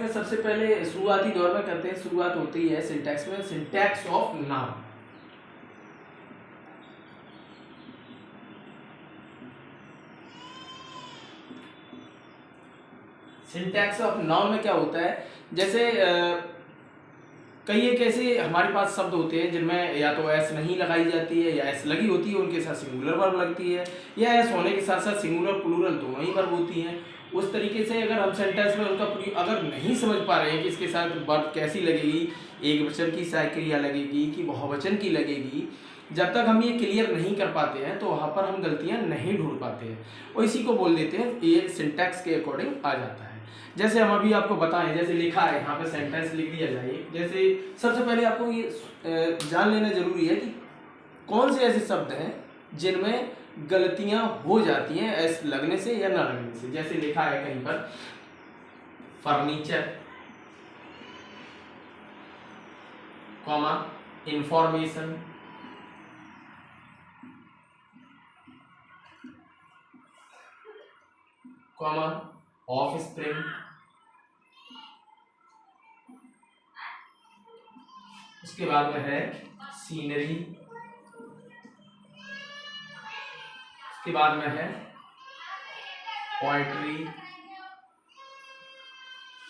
में सबसे पहले शुरुआती दौर में करते हैं, शुरुआत होती है सिंटैक्स में, syntax of noun. Syntax of noun में क्या होता है, जैसे कई एक ऐसे हमारे पास शब्द होते हैं जिनमें या तो एस नहीं लगाई जाती है या एस लगी होती है, उनके साथ सिंगुलर वर्ब लगती है, या एस होने के साथ साथ सिंगुलर प्लूरल दोनों ही वर्ब होती हैं। उस तरीके से अगर हम सेंटेंस में उनका अगर नहीं समझ पा रहे हैं कि इसके साथ वर्ब कैसी लगेगी, एक वचन की सहायक क्रिया लगेगी कि बहुवचन की लगेगी, जब तक हम ये क्लियर नहीं कर पाते हैं तो वहाँ पर हम गलतियाँ नहीं ढूंढ पाते हैं और इसी को बोल देते हैं, ये सिंटैक्स के अकॉर्डिंग आ जाता है। जैसे हम अभी आपको बताएं, जैसे लिखा है यहाँ पे सेंटेंस लिख दिया जाए, जैसे सबसे पहले आपको ये जान लेना जरूरी है कि कौन से ऐसे शब्द हैं जिनमें गलतियां हो जाती हैं एस लगने से या ना लगने से। जैसे लिखा है कहीं पर furniture, comma information, comma offspring, उसके बाद में है सीनरी, उसके बाद में है पोएट्री,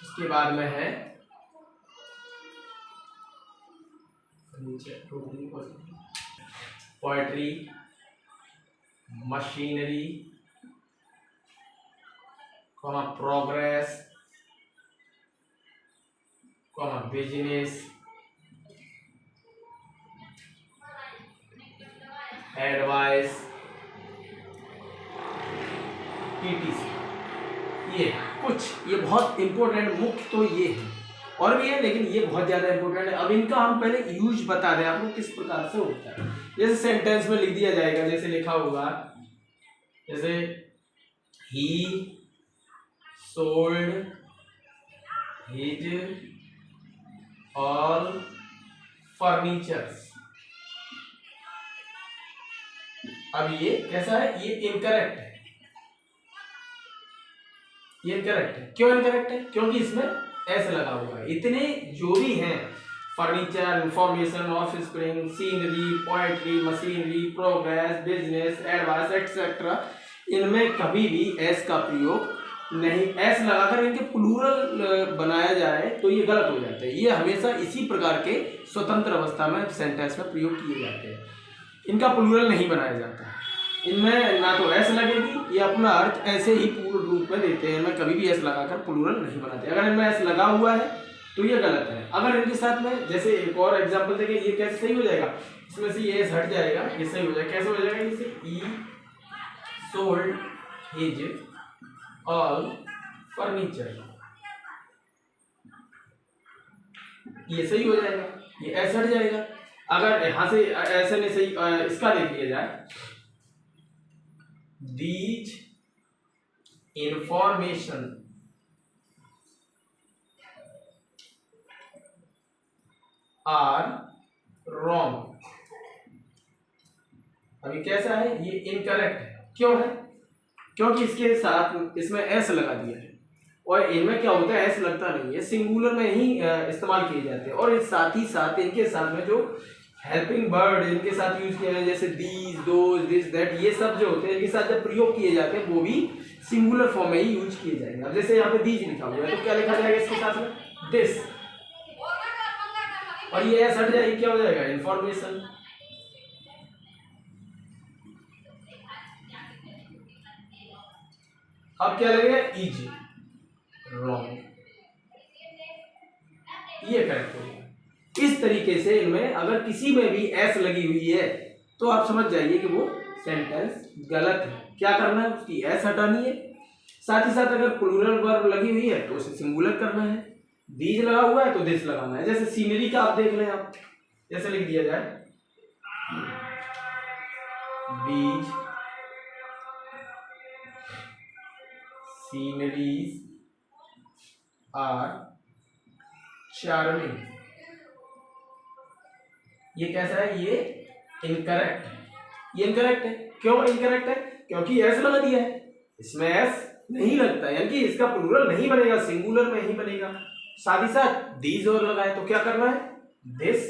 उसके बाद में है poetry, machinery, comma progress, comma business, advice, PTC. ये कुछ ये बहुत इंपॉर्टेंट मुख्य तो ये है, और भी है लेकिन ये बहुत ज्यादा इंपॉर्टेंट है। अब इनका हम पहले यूज बता दें आपको किस प्रकार से होता है। जैसे सेंटेंस में लिख दिया जाएगा, जैसे लिखा होगा, जैसे ही सोल्ड हिज ऑल फर्नीचर्स। अब ये कैसा है, ये इनकरेक्ट है, ये इनकरेक्ट है। क्यों इनकरेक्ट है? क्योंकि इसमें एस लगा हुआ है। इतने जो भी हैं furniture, information, office spring, scenery, poetry, machinery, progress, business, advice etcetera, इनमें कभी भी एस का प्रयोग नहीं, एस लगाकर इनके प्लूरल बनाया जाए तो ये गलत हो जाता है। ये हमेशा इसी प्रकार के स्वतंत्र अवस्था में सेंटेंस में प्रयोग किए जाते हैं, इनका प्लूरल नहीं बनाया जाता है। इनमें ना तो एस लगेगी, ये अपना अर्थ ऐसे ही पूर्ण रूप में देते हैं, इनमें कभी भी एस लगाकर प्लूरल नहीं बनाते। अगर इनमें एस लगा हुआ है तो ये गलत है। अगर इनके साथ में जैसे एक और एग्जांपल देखें, ये कैसे सही हो जाएगा, इसमें से ये एस हट जाएगा, ये सही हो जाएगा। कैसे हो जाएगा, जैसे ई सोल्ड हिज ऑल फर्नीचर, ये सही हो जाएगा, ये एस हट जाएगा। अगर यहां से ऐसे नहीं सही, इसका देख लिया जाए, दीज इंफॉर्मेशन आर रॉन्ग। अभी कैसा है, ये इनकरेक्ट है। क्यों है? क्योंकि इसके साथ इसमें एस लगा दिया है, और इनमें क्या होता है, एस लगता नहीं है, सिंगुलर में ही इस्तेमाल किए जाते हैं। और इस साथ ही साथ इनके साथ में जो हेल्पिंग वर्ड इनके साथ यूज किए हैं, जैसे दीज, दोज, दिस, दैट, ये सब जो होते हैं इनके साथ जब प्रयोग किए जाते हैं वो भी सिंगुलर फॉर्म में ही यूज किए जाएंगे। अब जैसे यहाँ पे दीज लिखा हुआ है तो क्या लिखा जाएगा इसके साथ में, दिस, और ये एस हट जाएगी, क्या हो जाएगा, इंफॉर्मेशन। अब क्या लगेगा, इज, रॉन्ग, ये करेक्ट होगा। इस तरीके से इनमें अगर किसी में भी एस लगी हुई है तो आप समझ जाइए कि वो सेंटेंस गलत है। क्या करना है, उसकी एस हटानी है। साथ ही साथ अगर प्लूरल वर्ब लगी हुई है तो उसे सिंगुलर करना है। दीज लगा हुआ है तो दिस लगाना है। जैसे सीनरी का आप देख लें, आप जैसे लिख दिया जाए, दीज सीनरीज आर चार्मिंग। ये कैसा है, ये इनकरेक्ट है। ये इनकरेक्ट है। क्यों इनकरेक्ट है? क्योंकि एस लगा दिया है, इसमें एस नहीं लगता है, यानी कि इसका प्लूरल नहीं बनेगा, सिंगुलर में ही बनेगा। साथ ही साथ दीज और लगाए तो क्या करना है, दिस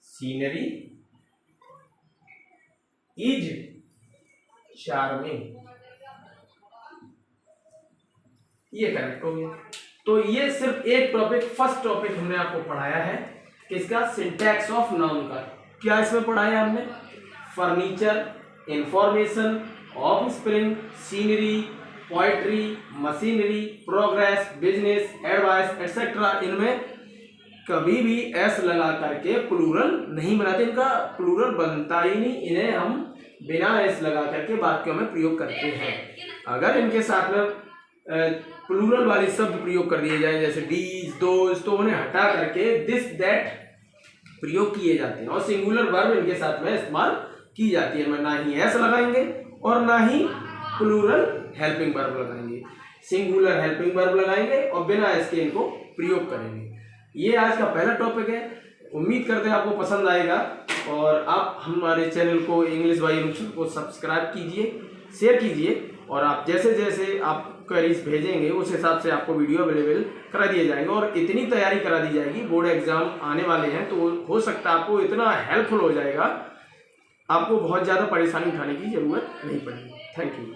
सीनरी इज चार्मिंग, ये करेक्ट हो गया। तो ये सिर्फ एक टॉपिक, फर्स्ट टॉपिक हमने आपको पढ़ाया है किसका, सिंटैक्स ऑफ नाउन का। क्या इसमें पढ़ाया हमने, furniture, information, of spring, scenery, poetry, machinery, progress, business, advice etcetera. इनमें कभी भी एस लगा करके प्लूरल नहीं बनाते, इनका प्लूरल बनता ही नहीं, इन्हें हम बिना एस लगा करके वाक्यों में प्रयोग करते हैं। अगर इनके साथ में प्लूरल वाले शब्द प्रयोग कर दिए जाए जैसे डीज, दोज, तो उन्हें हटा करके दिस, दैट प्रयोग किए जाते हैं और सिंगुलर वर्ब इनके साथ में इस्तेमाल की जाती है। ना ही एस लगाएंगे और ना ही प्लूरल हेल्पिंग वर्ब लगाएंगे, सिंगुलर हेल्पिंग वर्ब लगाएंगे और बिना एस के इनको प्रयोग करेंगे। ये आज का पहला टॉपिक है, उम्मीद करते हैं आपको पसंद आएगा और आप हमारे चैनल को इंग्लिश बाय अनुक्षण को सब्सक्राइब कीजिए, शेयर कीजिए और आप जैसे जैसे आप क्वेरीज भेजेंगे उस हिसाब से आपको वीडियो अवेलेबल करा दिए जाएंगे और इतनी तैयारी करा दी जाएगी, बोर्ड एग्जाम आने वाले हैं तो हो सकता है आपको इतना हेल्पफुल हो जाएगा, आपको बहुत ज़्यादा परेशानी उठाने की जरूरत नहीं पड़ेगी। Thank you.